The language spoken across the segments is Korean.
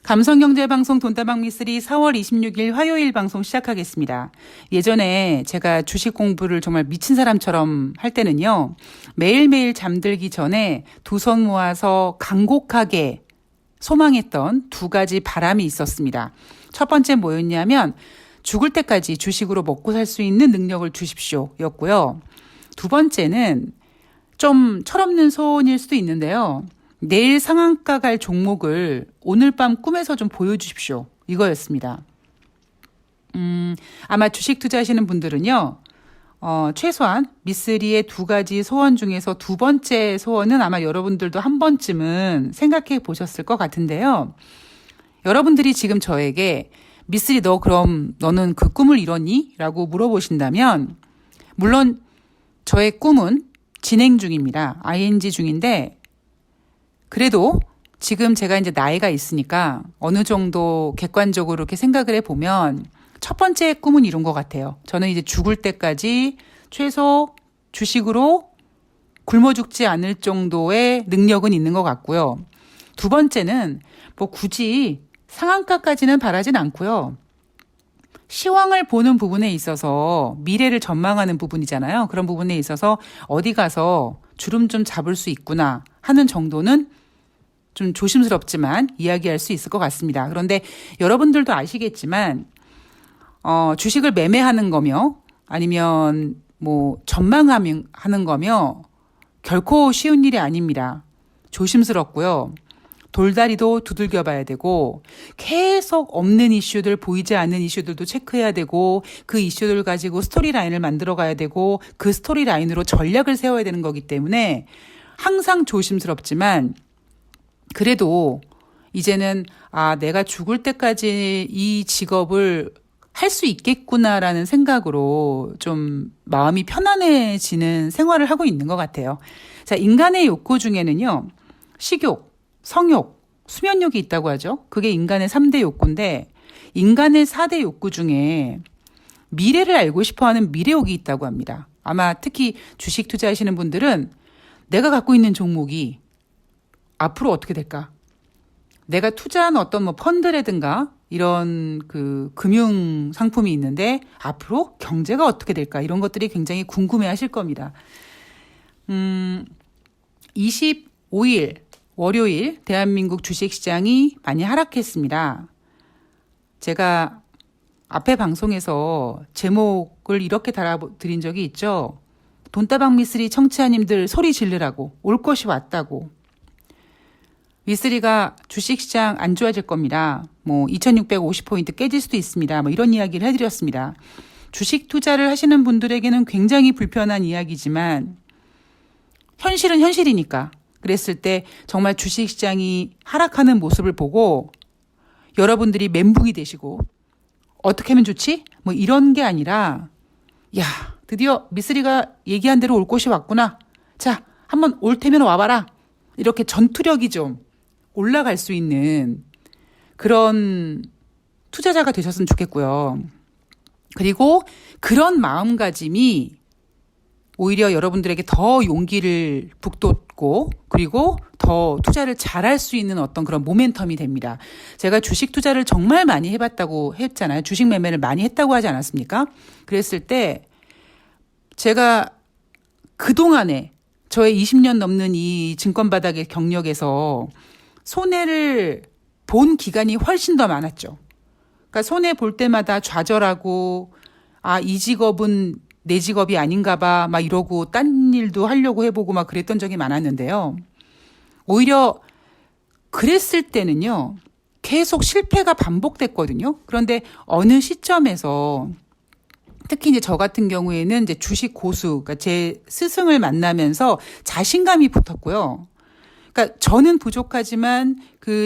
감성경제방송 돈다방미3 4월 26일 화요일 방송 시작하겠습니다. 예전에 제가 주식 공부를 정말 미친 사람처럼 할 때는요. 매일매일 잠들기 전에 두 손 모아서 간곡하게 소망했던 두 가지 바람이 있었습니다. 첫 번째 뭐였냐면 죽을 때까지 주식으로 먹고 살 수 있는 능력을 주십시오 였고요. 두 번째는 좀 철없는 소원일 수도 있는데요. 내일 상한가 갈 종목을 오늘 밤 꿈에서 좀 보여주십시오. 이거였습니다. 아마 주식 투자하시는 분들은요. 최소한 미쓰리의 두 가지 소원 중에서 두 번째 소원은 아마 여러분들도 한 번쯤은 생각해 보셨을 것 같은데요. 여러분들이 지금 저에게 미쓰리 너는 그 꿈을 이뤘니? 라고 물어보신다면 물론 저의 꿈은 진행 중입니다. ing 중인데 그래도 지금 제가 이제 나이가 있으니까 어느 정도 객관적으로 이렇게 생각을 해보면 첫 번째 꿈은 이룬 것 같아요. 저는 이제 죽을 때까지 최소 주식으로 굶어 죽지 않을 정도의 능력은 있는 것 같고요. 두 번째는 뭐 굳이 상한가까지는 바라진 않고요. 시황을 보는 부분에 있어서 미래를 전망하는 부분이잖아요. 그런 부분에 있어서 어디 가서 주름 좀 잡을 수 있구나 하는 정도는 좀 조심스럽지만 이야기할 수 있을 것 같습니다. 그런데 여러분들도 아시겠지만 주식을 매매하는 거며 아니면 뭐 전망하는 거며 결코 쉬운 일이 아닙니다. 조심스럽고요. 돌다리도 두들겨 봐야 되고 계속 없는 이슈들, 보이지 않는 이슈들도 체크해야 되고 그 이슈들 가지고 스토리라인을 만들어 가야 되고 그 스토리라인으로 전략을 세워야 되는 거기 때문에 항상 조심스럽지만 그래도 이제는 내가 죽을 때까지 이 직업을 할 수 있겠구나라는 생각으로 좀 마음이 편안해지는 생활을 하고 있는 것 같아요. 자, 인간의 욕구 중에는요. 식욕, 성욕, 수면욕이 있다고 하죠. 그게 인간의 3대 욕구인데 인간의 4대 욕구 중에 미래를 알고 싶어하는 미래욕이 있다고 합니다. 아마 특히 주식 투자하시는 분들은 내가 갖고 있는 종목이 앞으로 어떻게 될까? 내가 투자한 어떤 펀드라든가 이런 그 금융 상품이 있는데 앞으로 경제가 어떻게 될까? 이런 것들이 굉장히 궁금해 하실 겁니다. 25일 월요일 대한민국 주식시장이 많이 하락했습니다. 제가 앞에 방송에서 제목을 이렇게 달아드린 적이 있죠. 돈다방 미쓰리 청취자님들 소리 지르라고 올 것이 왔다고. 미쓰리가 주식시장 안 좋아질 겁니다. 2650포인트 깨질 수도 있습니다. 이런 이야기를 해드렸습니다. 주식 투자를 하시는 분들에게는 굉장히 불편한 이야기지만 현실은 현실이니까 그랬을 때 정말 주식시장이 하락하는 모습을 보고 여러분들이 멘붕이 되시고 어떻게 하면 좋지? 이런 게 아니라 드디어 미쓰리가 얘기한 대로 올 곳이 왔구나. 자, 한번 올 테면 와봐라. 이렇게 전투력이 좀 올라갈 수 있는 그런 투자자가 되셨으면 좋겠고요. 그리고 그런 마음가짐이 오히려 여러분들에게 더 용기를 북돋고 그리고 더 투자를 잘할 수 있는 어떤 그런 모멘텀이 됩니다. 제가 주식 투자를 정말 많이 해봤다고 했잖아요. 주식 매매를 많이 했다고 하지 않았습니까? 그랬을 때 제가 그동안에 저의 20년 넘는 이 증권바닥의 경력에서 손해를 본 기간이 훨씬 더 많았죠. 그러니까 손해 볼 때마다 좌절하고 이 직업은 내 직업이 아닌가 봐 이러고 딴 일도 하려고 해보고 그랬던 적이 많았는데요. 오히려 그랬을 때는요. 계속 실패가 반복됐거든요. 그런데 어느 시점에서 특히 이제 저 같은 경우에는 이제 주식 고수, 그러니까 제 스승을 만나면서 자신감이 붙었고요. 그러니까 저는 부족하지만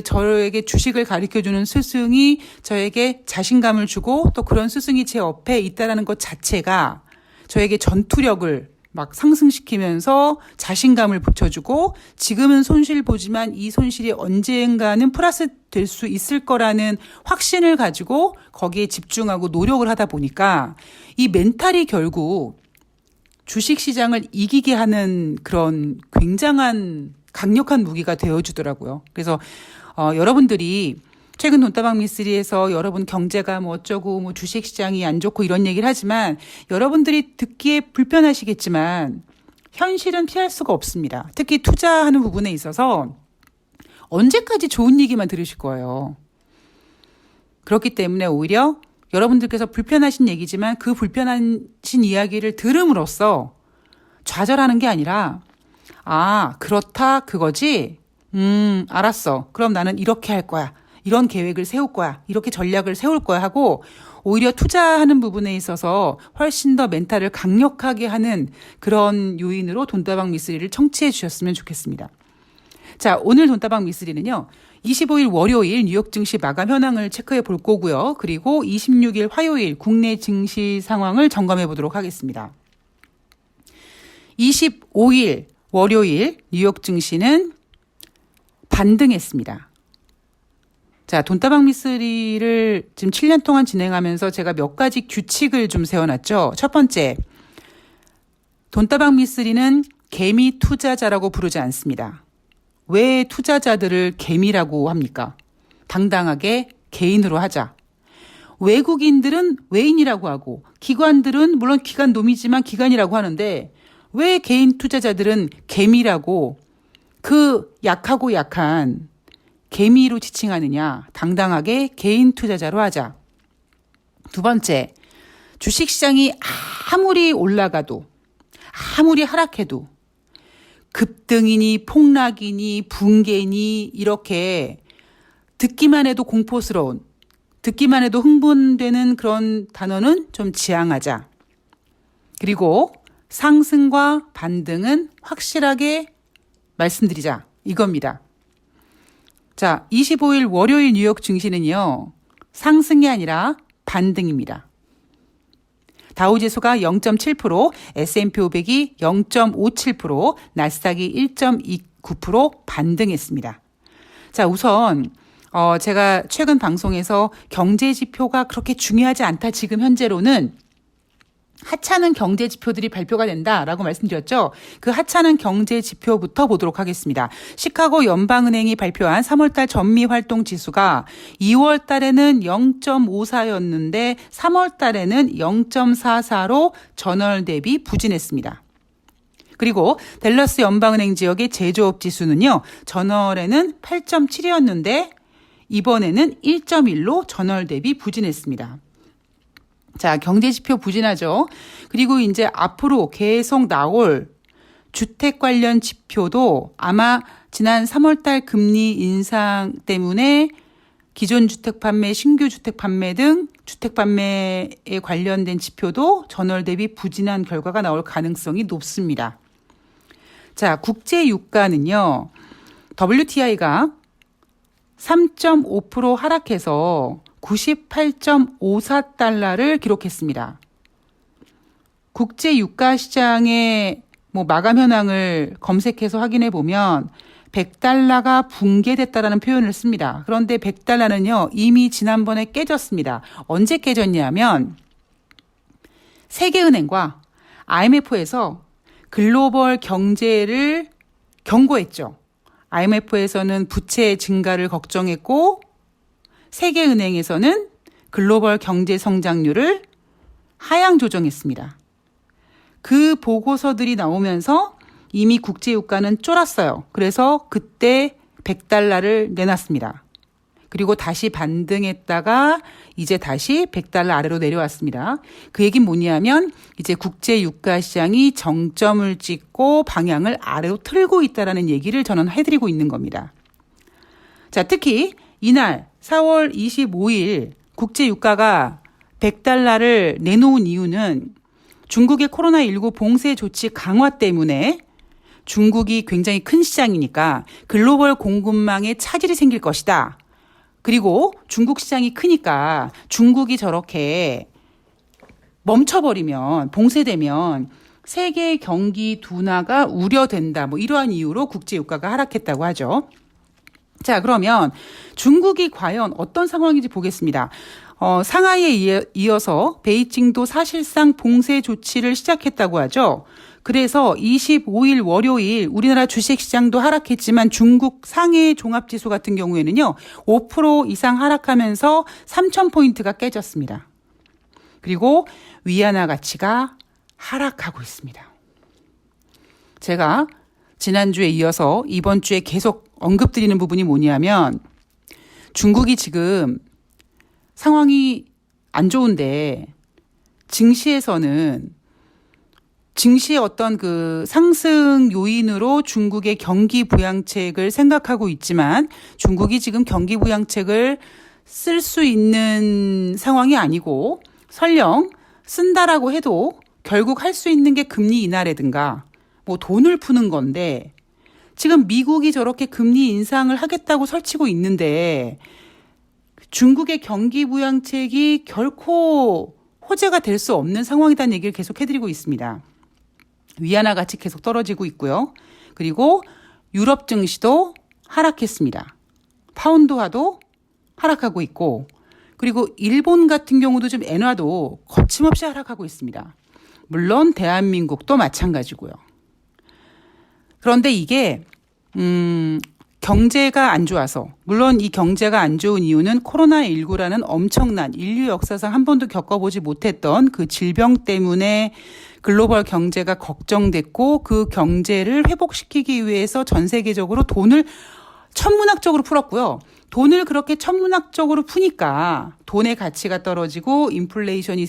저에게 주식을 가르쳐주는 스승이 저에게 자신감을 주고 또 그런 스승이 제 옆에 있다라는 것 자체가 저에게 전투력을 상승시키면서 자신감을 붙여주고 지금은 손실 보지만 이 손실이 언젠가는 플러스 될 수 있을 거라는 확신을 가지고 거기에 집중하고 노력을 하다 보니까 이 멘탈이 결국 주식시장을 이기게 하는 그런 굉장한 강력한 무기가 되어주더라고요. 그래서 여러분들이 최근 돈다방 미쓰리에서 여러분 경제가 뭐 어쩌고 뭐 주식시장이 안 좋고 이런 얘기를 하지만 여러분들이 듣기에 불편하시겠지만 현실은 피할 수가 없습니다. 특히 투자하는 부분에 있어서 언제까지 좋은 얘기만 들으실 거예요. 그렇기 때문에 오히려 여러분들께서 불편하신 얘기지만 그 불편하신 이야기를 들음으로써 좌절하는 게 아니라 아, 그렇다 그거지? 알았어. 그럼 나는 이렇게 할 거야. 이런 계획을 세울 거야. 이렇게 전략을 세울 거야 하고 오히려 투자하는 부분에 있어서 훨씬 더 멘탈을 강력하게 하는 그런 요인으로 돈다방 미쓰리를 청취해 주셨으면 좋겠습니다. 자, 오늘 돈다방 미쓰리는요. 25일 월요일 뉴욕 증시 마감 현황을 체크해 볼 거고요. 그리고 26일 화요일 국내 증시 상황을 점검해 보도록 하겠습니다. 25일 월요일 뉴욕 증시는 반등했습니다. 자, 돈다방 미쓰리를 지금 7년 동안 진행하면서 제가 몇 가지 규칙을 좀 세워놨죠. 첫 번째, 돈다방 미쓰리는 개미 투자자라고 부르지 않습니다. 왜 투자자들을 개미라고 합니까? 당당하게 개인으로 하자. 외국인들은 외인이라고 하고 기관들은 물론 기관 놈이지만 기관이라고 하는데 왜 개인 투자자들은 개미라고 그 약하고 약한 개미로 지칭하느냐. 당당하게 개인 투자자로 하자. 두 번째, 주식시장이 아무리 올라가도 아무리 하락해도 급등이니 폭락이니 붕괴니 이렇게 듣기만 해도 공포스러운, 듣기만 해도 흥분되는 그런 단어는 좀 지양하자. 그리고 상승과 반등은 확실하게 말씀드리자. 이겁니다. 자, 25일 월요일 뉴욕 증시는요. 상승이 아니라 반등입니다. 다우지수가 0.7%, S&P 500이 0.57%, 나스닥이 1.29% 반등했습니다. 자, 우선 제가 최근 방송에서 경제 지표가 그렇게 중요하지 않다 지금 현재로는 하찮은 경제 지표들이 발표가 된다라고 말씀드렸죠. 그 하찮은 경제 지표부터 보도록 하겠습니다. 시카고 연방은행이 발표한 3월달 전미활동 지수가 2월 달에는 0.54였는데 3월 달에는 0.44로 전월 대비 부진했습니다. 그리고 댈러스 연방은행 지역의 제조업 지수는요. 전월에는 8.7이었는데 이번에는 1.1로 전월 대비 부진했습니다. 자, 경제지표 부진하죠. 그리고 이제 앞으로 계속 나올 주택 관련 지표도 아마 지난 3월달 금리 인상 때문에 기존 주택 판매, 신규 주택 판매 등 주택 판매에 관련된 지표도 전월 대비 부진한 결과가 나올 가능성이 높습니다. 자, 국제 유가는요. WTI가 3.5% 하락해서 98.54달러를 기록했습니다. 국제 유가 시장의 마감 현황을 검색해서 확인해 보면 100달러가 붕괴됐다라는 표현을 씁니다. 그런데 100달러는요, 이미 지난번에 깨졌습니다. 언제 깨졌냐면 세계은행과 IMF에서 글로벌 경제를 경고했죠. IMF에서는 부채 증가를 걱정했고 세계은행에서는 글로벌 경제 성장률을 하향 조정했습니다. 그 보고서들이 나오면서 이미 국제유가는 쫄았어요. 그래서 그때 100달러를 내놨습니다. 그리고 다시 반등했다가 이제 다시 100달러 아래로 내려왔습니다. 그 얘기는 뭐냐면 이제 국제유가 시장이 정점을 찍고 방향을 아래로 틀고 있다는 얘기를 저는 해드리고 있는 겁니다. 자, 특히 이날 4월 25일 국제유가가 100달러를 내놓은 이유는 중국의 코로나19 봉쇄 조치 강화 때문에 중국이 굉장히 큰 시장이니까 글로벌 공급망에 차질이 생길 것이다. 그리고 중국 시장이 크니까 중국이 저렇게 멈춰버리면, 봉쇄되면 세계 경기 둔화가 우려된다. 이러한 이유로 국제유가가 하락했다고 하죠. 자, 그러면 중국이 과연 어떤 상황인지 보겠습니다. 상하이에 이어서 베이징도 사실상 봉쇄 조치를 시작했다고 하죠. 그래서 25일 월요일 우리나라 주식시장도 하락했지만 중국 상해 종합지수 같은 경우에는요. 5% 이상 하락하면서 3,000포인트가 깨졌습니다. 그리고 위안화 가치가 하락하고 있습니다. 제가 지난주에 이어서 이번 주에 계속 언급드리는 부분이 뭐냐면 중국이 지금 상황이 안 좋은데 증시에서는 증시의 어떤 그 상승 요인으로 중국의 경기 부양책을 생각하고 있지만 중국이 지금 경기 부양책을 쓸 수 있는 상황이 아니고 설령 쓴다라고 해도 결국 할 수 있는 게 금리 인하라든가 뭐 돈을 푸는 건데 지금 미국이 저렇게 금리 인상을 하겠다고 설치고 있는데 중국의 경기 부양책이 결코 호재가 될 수 없는 상황이라는 얘기를 계속 해드리고 있습니다. 위안화 가치 계속 떨어지고 있고요. 그리고 유럽 증시도 하락했습니다. 파운드화도 하락하고 있고 그리고 일본 같은 경우도 좀 엔화도 거침없이 하락하고 있습니다. 물론 대한민국도 마찬가지고요. 그런데 이게 경제가 안 좋아서 물론 이 경제가 안 좋은 이유는 코로나19라는 엄청난 인류 역사상 한 번도 겪어보지 못했던 그 질병 때문에 글로벌 경제가 걱정됐고 그 경제를 회복시키기 위해서 전 세계적으로 돈을 천문학적으로 풀었고요. 돈을 그렇게 천문학적으로 푸니까 돈의 가치가 떨어지고 인플레이션이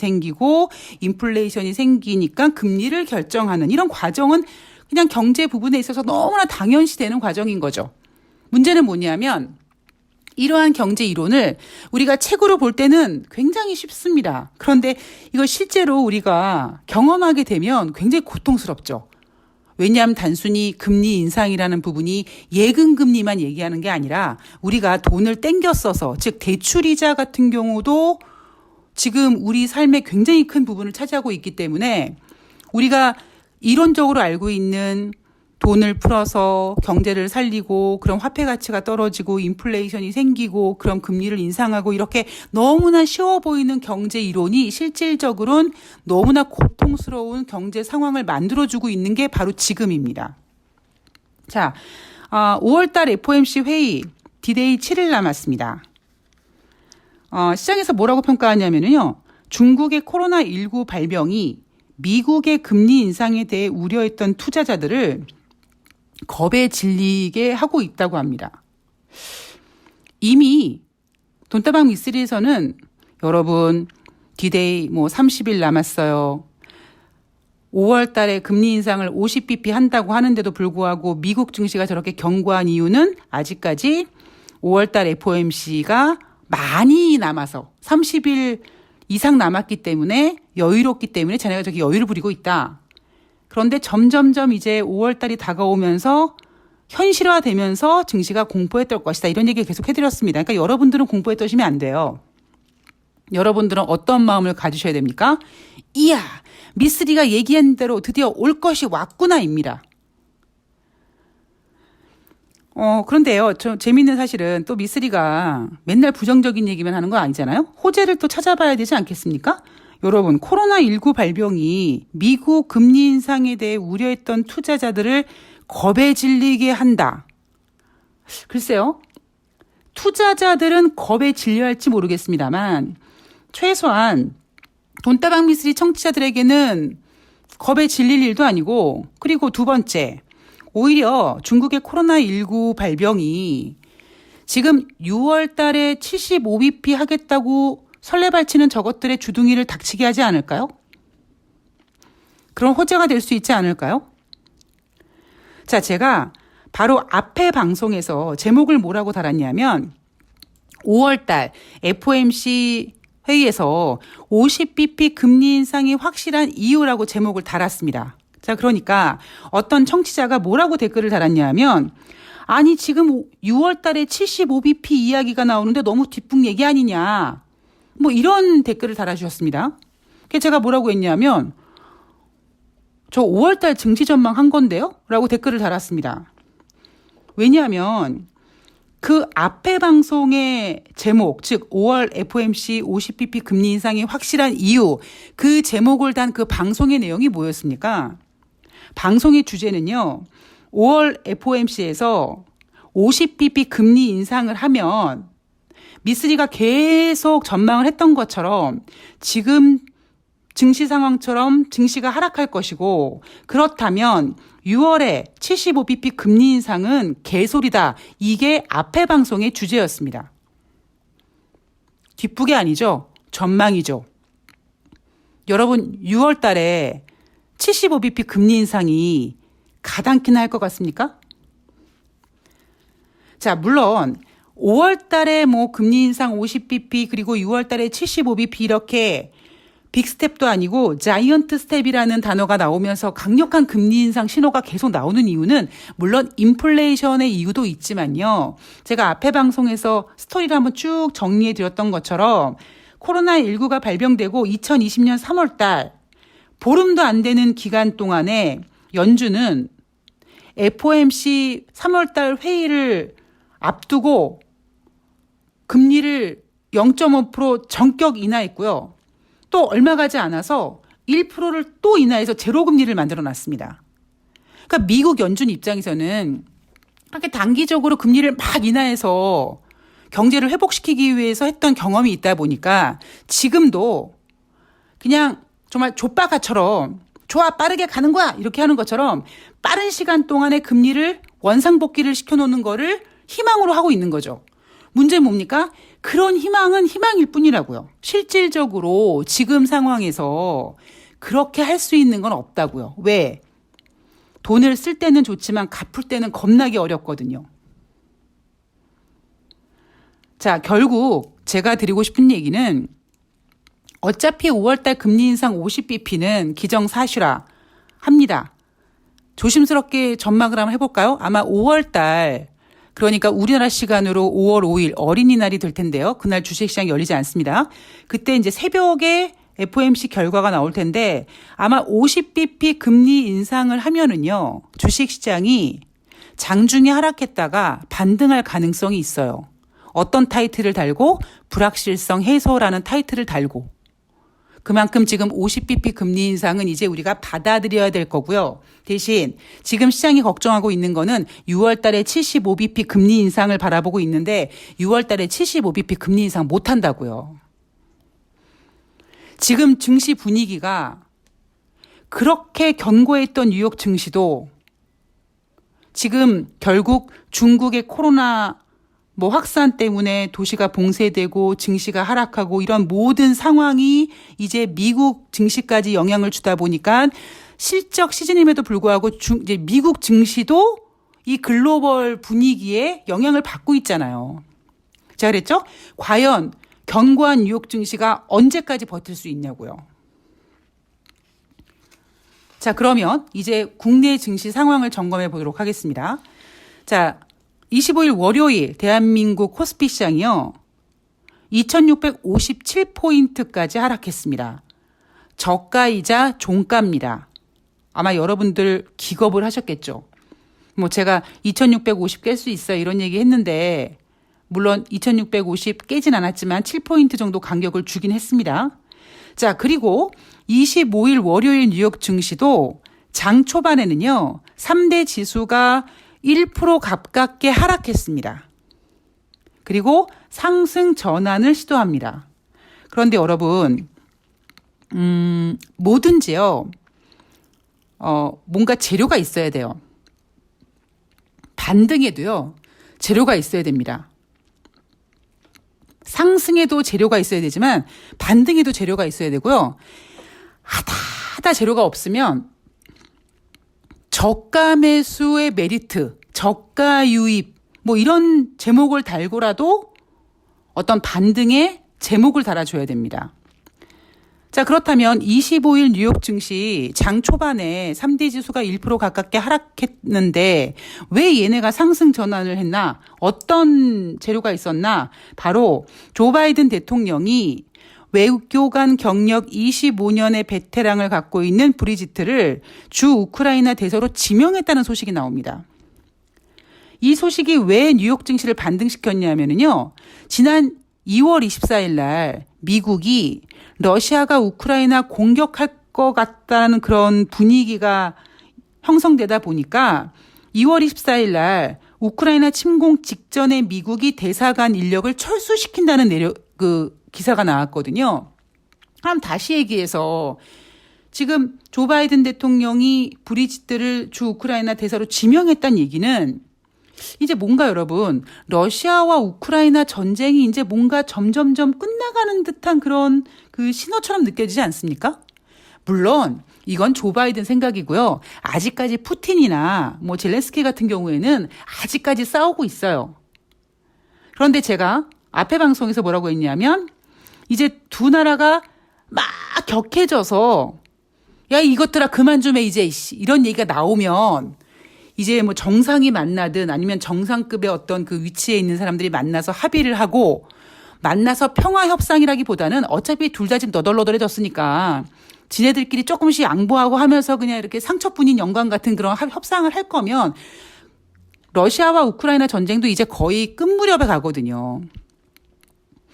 생기니까 금리를 결정하는 이런 과정은 그냥 경제 부분에 있어서 너무나 당연시 되는 과정인 거죠. 문제는 뭐냐면 이러한 경제 이론을 우리가 책으로 볼 때는 굉장히 쉽습니다. 그런데 이걸 실제로 우리가 경험하게 되면 굉장히 고통스럽죠. 왜냐하면 단순히 금리 인상이라는 부분이 예금 금리만 얘기하는 게 아니라 우리가 돈을 땡겨 써서 즉 대출이자 같은 경우도 지금 우리 삶의 굉장히 큰 부분을 차지하고 있기 때문에 우리가 이론적으로 알고 있는 돈을 풀어서 경제를 살리고 그럼 화폐 가치가 떨어지고 인플레이션이 생기고 그럼 금리를 인상하고 이렇게 너무나 쉬워 보이는 경제 이론이 실질적으로는 너무나 고통스러운 경제 상황을 만들어주고 있는 게 바로 지금입니다. 자, 5월달 FOMC 회의 D-Day 7일 남았습니다. 시장에서 뭐라고 평가하냐면요. 중국의 코로나19 발병이 미국의 금리 인상에 대해 우려했던 투자자들을 겁에 질리게 하고 있다고 합니다. 이미 돈다방 미쓰리에서는 여러분 D-Day 30일 남았어요. 5월 달에 금리 인상을 50bp 한다고 하는데도 불구하고 미국 증시가 저렇게 견고한 이유는 아직까지 5월 달 FOMC가 많이 남아서 30일 이상 남았기 때문에 여유롭기 때문에 자네가 저기 여유를 부리고 있다. 그런데 점점점 이제 5월 달이 다가오면서 현실화되면서 증시가 공포에 떨 것이다. 이런 얘기 계속 해드렸습니다. 그러니까 여러분들은 공포에 떠시면 안 돼요. 여러분들은 어떤 마음을 가지셔야 됩니까? 이야, 미쓰리가 얘기한 대로 드디어 올 것이 왔구나입니다. 그런데요, 재미있는 사실은 또 미쓰리가 맨날 부정적인 얘기만 하는 거 아니잖아요? 호재를 또 찾아봐야 되지 않겠습니까? 여러분, 코로나19 발병이 미국 금리 인상에 대해 우려했던 투자자들을 겁에 질리게 한다. 글쎄요, 투자자들은 겁에 질려 할지 모르겠습니다만 최소한 돈다방 미쓰리 청취자들에게는 겁에 질릴 일도 아니고 그리고 두 번째, 오히려 중국의 코로나19 발병이 지금 6월 달에 75bp 하겠다고 설레발치는 저것들의 주둥이를 닥치게 하지 않을까요? 그런 호재가 될 수 있지 않을까요? 자, 제가 바로 앞에 방송에서 제목을 뭐라고 달았냐면 5월 달 FOMC 회의에서 50bp 금리 인상이 확실한 이유라고 제목을 달았습니다. 자, 그러니까 어떤 청취자가 뭐라고 댓글을 달았냐면 아니 지금 6월 달에 75bp 이야기가 나오는데 너무 뒷북 얘기 아니냐. 이런 댓글을 달아주셨습니다. 그래서 제가 뭐라고 했냐면 저 5월 달 증시 전망 한 건데요? 라고 댓글을 달았습니다. 왜냐하면 그 앞에 방송의 제목, 즉 5월 FOMC 50bp 금리 인상이 확실한 이유, 그 제목을 단 그 방송의 내용이 뭐였습니까? 방송의 주제는요. 5월 FOMC에서 50bp 금리 인상을 하면 미쓰리가 계속 전망을 했던 것처럼 지금 증시 상황처럼 증시가 하락할 것이고, 그렇다면 6월에 75bp 금리 인상은 개소리다. 이게 앞에 방송의 주제였습니다. 뒷북이 아니죠. 전망이죠. 여러분 6월 달에 75bp 금리 인상이 가당키나 할 것 같습니까? 자, 물론 5월 달에 뭐 금리 인상 50bp 그리고 6월 달에 75bp 이렇게 빅스텝도 아니고 자이언트 스텝이라는 단어가 나오면서 강력한 금리 인상 신호가 계속 나오는 이유는 물론 인플레이션의 이유도 있지만요. 제가 앞에 방송에서 스토리를 한번 쭉 정리해 드렸던 것처럼 코로나19가 발병되고 2020년 3월 달 보름도 안 되는 기간 동안에 연준은 FOMC 3월 달 회의를 앞두고 금리를 0.5% 전격 인하했고요. 또 얼마 가지 않아서 1%를 또 인하해서 제로금리를 만들어 놨습니다. 그러니까 미국 연준 입장에서는 그렇게 단기적으로 금리를 막 인하해서 경제를 회복시키기 위해서 했던 경험이 있다 보니까 지금도 그냥 정말 좆바가처럼 좋아 빠르게 가는 거야 이렇게 하는 것처럼 빠른 시간 동안에 금리를 원상복귀를 시켜놓는 거를 희망으로 하고 있는 거죠. 문제는 뭡니까? 그런 희망은 희망일 뿐이라고요. 실질적으로 지금 상황에서 그렇게 할 수 있는 건 없다고요. 왜? 돈을 쓸 때는 좋지만 갚을 때는 겁나게 어렵거든요. 자, 결국 제가 드리고 싶은 얘기는 어차피 5월달 금리 인상 50bp는 기정사실화 합니다. 조심스럽게 전망을 한번 해볼까요? 아마 5월달 그러니까 우리나라 시간으로 5월 5일 어린이날이 될 텐데요. 그날 주식시장이 열리지 않습니다. 그때 이제 새벽에 FOMC 결과가 나올 텐데 아마 50bp 금리 인상을 하면은요. 주식시장이 장중에 하락했다가 반등할 가능성이 있어요. 어떤 타이틀을 달고 불확실성 해소라는 타이틀을 달고 그만큼 지금 50bp 금리 인상은 이제 우리가 받아들여야 될 거고요. 대신 지금 시장이 걱정하고 있는 거는 6월 달에 75bp 금리 인상을 바라보고 있는데 6월 달에 75bp 금리 인상 못 한다고요. 지금 증시 분위기가 그렇게 견고했던 뉴욕 증시도 지금 결국 중국의 코로나 확산 때문에 도시가 봉쇄되고 증시가 하락하고 이런 모든 상황이 이제 미국 증시까지 영향을 주다 보니까 실적 시즌임에도 불구하고 이제 미국 증시도 이 글로벌 분위기에 영향을 받고 있잖아요. 제가 그랬죠? 과연 견고한 뉴욕 증시가 언제까지 버틸 수 있냐고요. 자, 그러면 이제 국내 증시 상황을 점검해 보도록 하겠습니다. 자, 25일 월요일 대한민국 코스피 시장이요. 2657포인트까지 하락했습니다. 저가이자 종가입니다. 아마 여러분들 기겁을 하셨겠죠. 제가 2650 깰 수 있어요 이런 얘기 했는데 물론 2650 깨진 않았지만 7포인트 정도 간격을 주긴 했습니다. 자, 그리고 25일 월요일 뉴욕 증시도 장 초반에는요. 3대 지수가 1% 가깝게 하락했습니다. 그리고 상승 전환을 시도합니다. 그런데 여러분, 뭐든지요, 뭔가 재료가 있어야 돼요. 반등에도요, 재료가 있어야 됩니다. 상승에도 재료가 있어야 되지만, 반등에도 재료가 있어야 되고요. 하다 재료가 없으면, 저가 매수의 메리트, 저가 유입, 이런 제목을 달고라도 어떤 반등의 제목을 달아줘야 됩니다. 자, 그렇다면 25일 뉴욕 증시 장 초반에 3대 지수가 1% 가깝게 하락했는데 왜 얘네가 상승 전환을 했나? 어떤 재료가 있었나? 바로 조 바이든 대통령이 외교관 경력 25년의 베테랑을 갖고 있는 브리지트를 주 우크라이나 대사로 지명했다는 소식이 나옵니다. 이 소식이 왜 뉴욕 증시를 반등시켰냐면요. 지난 2월 24일 날 미국이 러시아가 우크라이나 공격할 것 같다는 그런 분위기가 형성되다 보니까 2월 24일 날 우크라이나 침공 직전에 미국이 대사관 인력을 철수시킨다는 기사가 나왔거든요. 그럼 다시 얘기해서 지금 조 바이든 대통령이 브리짓들을 주 우크라이나 대사로 지명했다는 얘기는 이제 뭔가 여러분, 러시아와 우크라이나 전쟁이 이제 뭔가 점점점 끝나가는 듯한 그런 그 신호처럼 느껴지지 않습니까? 물론 이건 조 바이든 생각이고요. 아직까지 푸틴이나 뭐 젤렌스키 같은 경우에는 아직까지 싸우고 있어요. 그런데 제가 앞에 방송에서 뭐라고 했냐면 이제 두 나라가 막 격해져서 야 이것들아 그만 좀 해 이제 이런 얘기가 나오면 이제 뭐 정상이 만나든 아니면 정상급의 어떤 그 위치에 있는 사람들이 만나서 합의를 하고 만나서 평화 협상이라기보다는 어차피 둘 다 지금 너덜너덜해졌으니까 지네들끼리 조금씩 양보하고 하면서 그냥 이렇게 상처뿐인 영광 같은 그런 협상을 할 거면 러시아와 우크라이나 전쟁도 이제 거의 끝 무렵에 가거든요.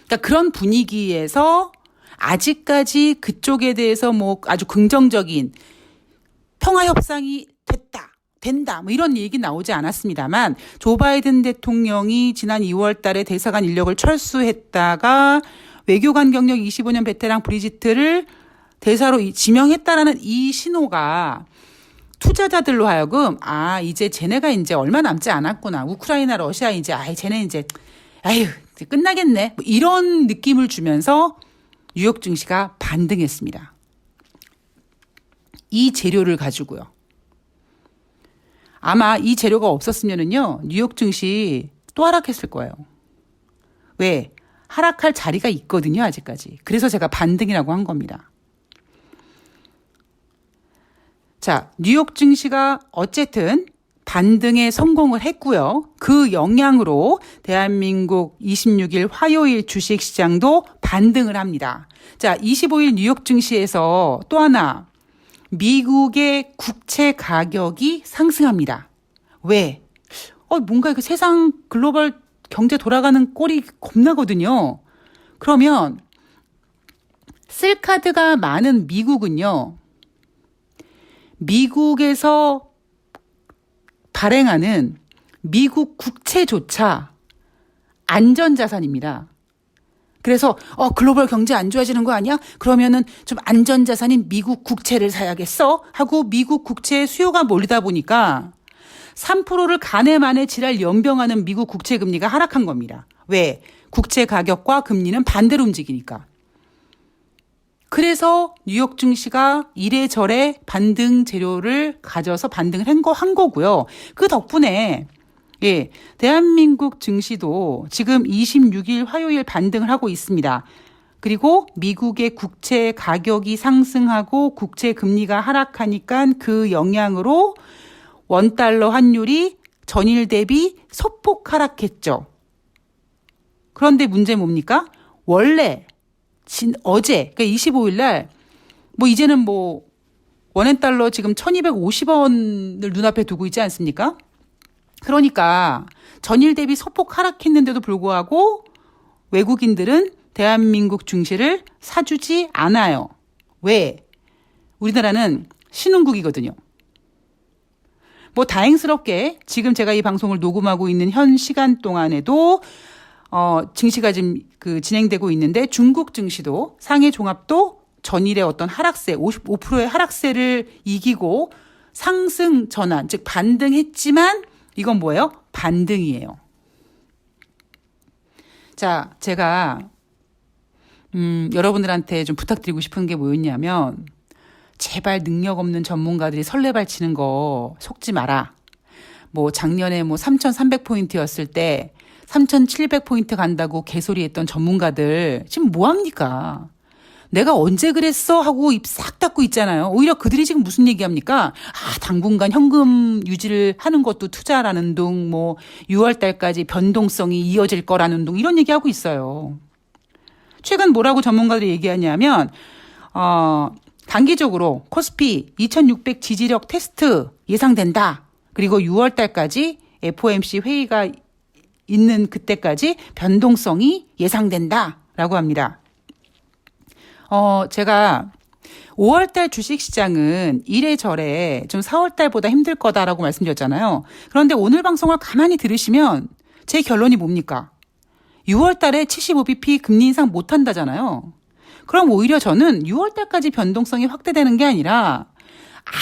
그러니까 그런 분위기에서 아직까지 그쪽에 대해서 뭐 아주 긍정적인 평화 협상이 된다, 뭐 이런 얘기 나오지 않았습니다만 조 바이든 대통령이 지난 2월 달에 대사관 인력을 철수했다가 외교관 경력 25년 베테랑 브리짓트를 대사로 지명했다라는 이 신호가 투자자들로 하여금 이제 쟤네가 이제 얼마 남지 않았구나. 우크라이나, 러시아 이제 쟤네 이제 끝나겠네. 뭐 이런 느낌을 주면서 뉴욕 증시가 반등했습니다. 이 재료를 가지고요. 아마 이 재료가 없었으면은요, 뉴욕 증시 또 하락했을 거예요. 왜? 하락할 자리가 있거든요, 아직까지. 그래서 제가 반등이라고 한 겁니다. 자, 뉴욕 증시가 어쨌든 반등에 성공을 했고요. 그 영향으로 대한민국 26일 화요일 주식시장도 반등을 합니다. 자, 25일 뉴욕 증시에서 또 하나 미국의 국채 가격이 상승합니다. 왜? 뭔가 그 세상 글로벌 경제 돌아가는 꼴이 겁나거든요. 그러면 쓸 카드가 많은 미국은요. 미국에서 발행하는 미국 국채조차 안전자산입니다. 그래서 글로벌 경제 안 좋아지는 거 아니야? 그러면은 좀 안전자산인 미국 국채를 사야겠어? 하고 미국 국채에 수요가 몰리다 보니까 3%를 간에 만에 지랄 연병하는 미국 국채 금리가 하락한 겁니다. 왜? 국채 가격과 금리는 반대로 움직이니까. 그래서 뉴욕 증시가 이래저래 반등 재료를 가져서 반등을 한 거고요. 그 덕분에 대한민국 증시도 지금 26일 화요일 반등을 하고 있습니다. 그리고 미국의 국채 가격이 상승하고 국채 금리가 하락하니까 그 영향으로 원달러 환율이 전일 대비 소폭 하락했죠. 그런데 문제 뭡니까? 원래 어제, 그러니까 25일 날, 이제는 원엔달러 지금 1250원을 눈앞에 두고 있지 않습니까? 그러니까 전일 대비 소폭 하락했는데도 불구하고 외국인들은 대한민국 증시를 사주지 않아요. 왜? 우리나라는 신흥국이거든요. 다행스럽게 지금 제가 이 방송을 녹음하고 있는 현 시간 동안에도 증시가 지금 진행되고 있는데 중국 증시도 상해 종합도 전일의 어떤 하락세, 55%의 하락세를 이기고 상승 전환, 즉 반등했지만 이건 뭐예요? 반등이에요. 자, 제가 여러분들한테 좀 부탁드리고 싶은 게 뭐였냐면 제발 능력 없는 전문가들이 설레발치는 거 속지 마라. 작년에 3,300포인트였을 때 3,700포인트 간다고 개소리했던 전문가들 지금 뭐합니까? 내가 언제 그랬어? 하고 입 싹 닫고 있잖아요. 오히려 그들이 지금 무슨 얘기합니까? 당분간 현금 유지를 하는 것도 투자라는 둥, 6월 달까지 변동성이 이어질 거라는 둥 이런 얘기하고 있어요. 최근 뭐라고 전문가들이 얘기하냐면 단기적으로 코스피 2,600 지지력 테스트 예상된다. 그리고 6월 달까지 FOMC 회의가 있는 그때까지 변동성이 예상된다라고 합니다. 제가 5월달 주식시장은 이래저래 좀 4월달보다 힘들 거다라고 말씀드렸잖아요. 그런데 오늘 방송을 가만히 들으시면 제 결론이 뭡니까? 6월달에 75bp 금리 인상 못한다잖아요. 그럼 오히려 저는 6월달까지 변동성이 확대되는 게 아니라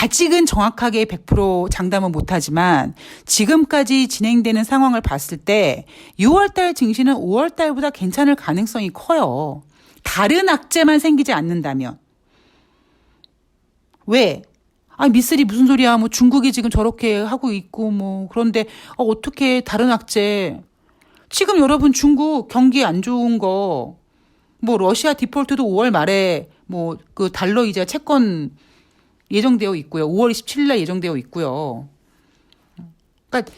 아직은 정확하게 100% 장담은 못하지만 지금까지 진행되는 상황을 봤을 때 6월달 증시는 5월달보다 괜찮을 가능성이 커요. 다른 악재만 생기지 않는다면. 왜? 미쓰리 무슨 소리야. 뭐 중국이 지금 저렇게 하고 있고 뭐 그런데 어떻게 다른 악재. 지금 여러분 중국 경기 안 좋은 거 뭐 러시아 디폴트도 5월 말에 뭐 그 달러 이자 채권 예정되어 있고요. 5월 27일 날 예정되어 있고요. 그러니까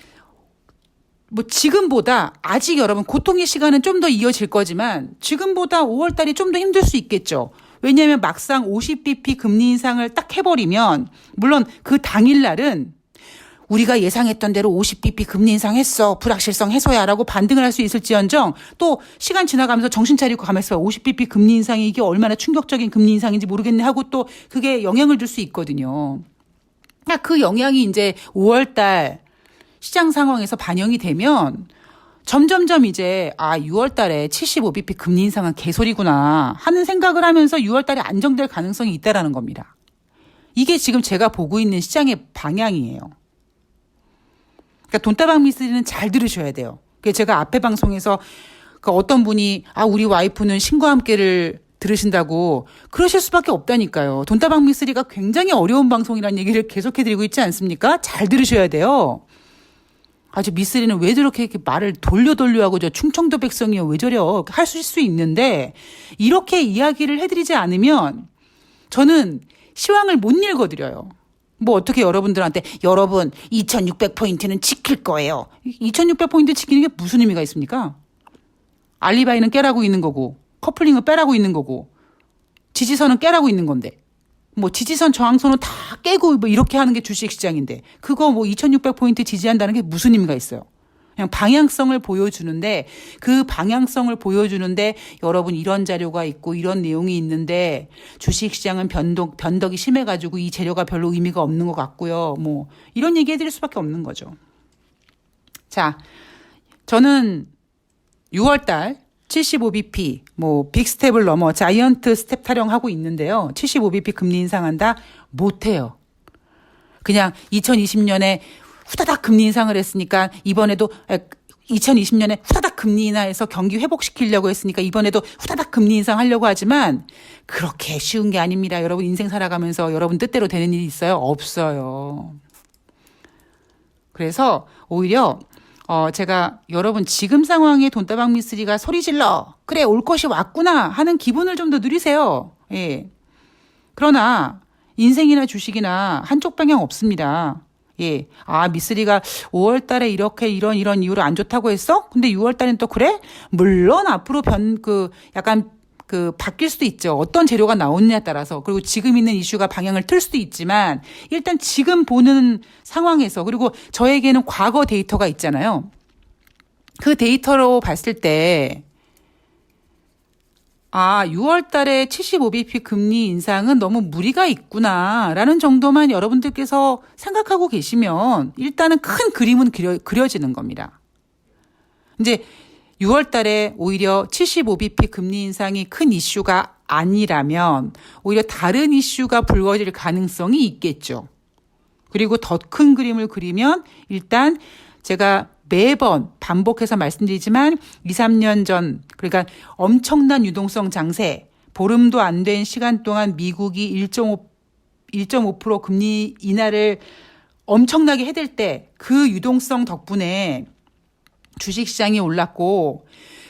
뭐 지금보다 아직 여러분 고통의 시간은 좀 더 이어질 거지만 지금보다 5월 달이 좀 더 힘들 수 있겠죠. 왜냐하면 막상 50bp 금리 인상을 딱 해버리면 물론 그 당일날은 우리가 예상했던 대로 50bp 금리 인상했어. 불확실성 해소야라고 반등을 할 수 있을지언정 또 시간 지나가면서 정신 차리고 가만히 있어봐. 50bp 금리 인상이 이게 얼마나 충격적인 금리 인상인지 모르겠네 하고 또 그게 영향을 줄 수 있거든요. 그러니까 그 영향이 이제 5월 달 시장 상황에서 반영이 되면 점점점 이제 6월 달에 75bp 금리 인상은 개소리구나 하는 생각을 하면서 6월 달에 안정될 가능성이 있다라는 겁니다. 이게 지금 제가 보고 있는 시장의 방향이에요. 그러니까 돈다방 미스리는 잘 들으셔야 돼요. 제가 앞에 방송에서 어떤 분이 우리 와이프는 신과 함께를 들으신다고 그러실 수밖에 없다니까요. 돈다방 미스리가 굉장히 어려운 방송이라는 얘기를 계속해드리고 있지 않습니까? 잘 들으셔야 돼요. 저 미쓰리는 왜 저렇게 이렇게 말을 돌려 하고 저 충청도 백성이요 왜 저려 하실 수 있는데 이렇게 이야기를 해드리지 않으면 저는 시황을 못 읽어드려요. 뭐 어떻게 여러분들한테 여러분 2600포인트는 지킬 거예요. 2600포인트 지키는 게 무슨 의미가 있습니까? 알리바이는 깨라고 있는 거고 커플링은 빼라고 있는 거고 지지선은 깨라고 있는 건데 뭐 지지선 저항선은 다 깨고 뭐 이렇게 하는 게 주식시장인데 그거 뭐 2600포인트 지지한다는 게 무슨 의미가 있어요. 그냥 방향성을 보여주는데 그 방향성을 보여주는데 여러분 이런 자료가 있고 이런 내용이 있는데 주식시장은 변덕이 심해가지고 이 재료가 별로 의미가 없는 것 같고요. 뭐 이런 얘기 해드릴 수밖에 없는 거죠. 자, 저는 6월달 75bp 뭐 빅스텝을 넘어 자이언트 스텝 타령하고 있는데요. 75bp 금리 인상한다? 못해요. 그냥 2020년에 후다닥 금리 인상을 했으니까 이번에도 2020년에 후다닥 금리 인하해서 경기 회복시키려고 했으니까 이번에도 후다닥 금리 인상하려고 하지만 그렇게 쉬운 게 아닙니다. 여러분 인생 살아가면서 여러분 뜻대로 되는 일이 있어요? 없어요. 그래서 오히려 제가 여러분 지금 상황에 돈다방 미쓰리가 소리 질러 그래 올 것이 왔구나 하는 기분을 좀 더 누리세요. 예. 그러나 인생이나 주식이나 한쪽 방향 없습니다. 예. 미쓰리가 5월 달에 이렇게 이런 이유로 안 좋다고 했어? 근데 6월 달엔 또 그래? 물론 앞으로 약간 바뀔 수도 있죠. 어떤 재료가 나오느냐에 따라서. 그리고 지금 있는 이슈가 방향을 틀 수도 있지만 일단 지금 보는 상황에서 그리고 저에게는 과거 데이터가 있잖아요. 그 데이터로 봤을 때 6월 달에 75bp 금리 인상은 너무 무리가 있구나라는 정도만 여러분들께서 생각하고 계시면 일단은 큰 그림은 그려지는 겁니다. 이제 6월 달에 오히려 75bp 금리 인상이 큰 이슈가 아니라면 오히려 다른 이슈가 불거질 가능성이 있겠죠. 그리고 더 큰 그림을 그리면 일단 제가 매번 반복해서 말씀드리지만 2, 3년 전 그러니까 엄청난 유동성 장세 보름도 안 된 시간 동안 미국이 1.5% 금리 인하를 엄청나게 해댈 때 그 유동성 덕분에 주식시장이 올랐고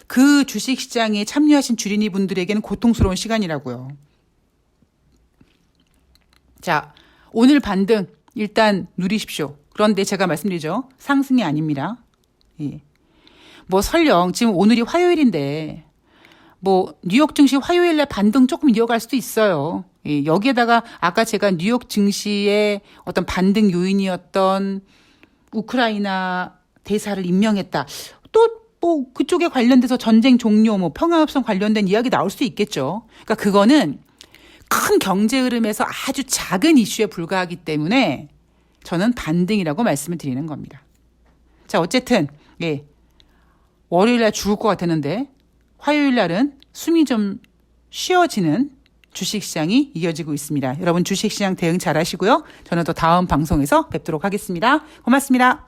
그 주식시장에 참여하신 주린이 분들에게는 고통스러운 시간이라고요. 자, 오늘 반등 일단 누리십시오. 그런데 제가 말씀드리죠. 상승이 아닙니다. 예. 뭐 설령 지금 오늘이 화요일인데 뭐 뉴욕 증시 화요일 날 반등 조금 이어갈 수도 있어요. 예. 여기에다가 아까 제가 뉴욕 증시의 어떤 반등 요인이었던 우크라이나 대사를 임명했다. 또 뭐 그쪽에 관련돼서 전쟁 종료, 뭐 평화협상 관련된 이야기 나올 수도 있겠죠. 그러니까 그거는 큰 경제 흐름에서 아주 작은 이슈에 불과하기 때문에 저는 반등이라고 말씀을 드리는 겁니다. 자, 어쨌든 예, 월요일 날 죽을 것 같았는데 화요일 날은 숨이 좀 쉬어지는 주식시장이 이어지고 있습니다. 여러분 주식시장 대응 잘 하시고요. 저는 또 다음 방송에서 뵙도록 하겠습니다. 고맙습니다.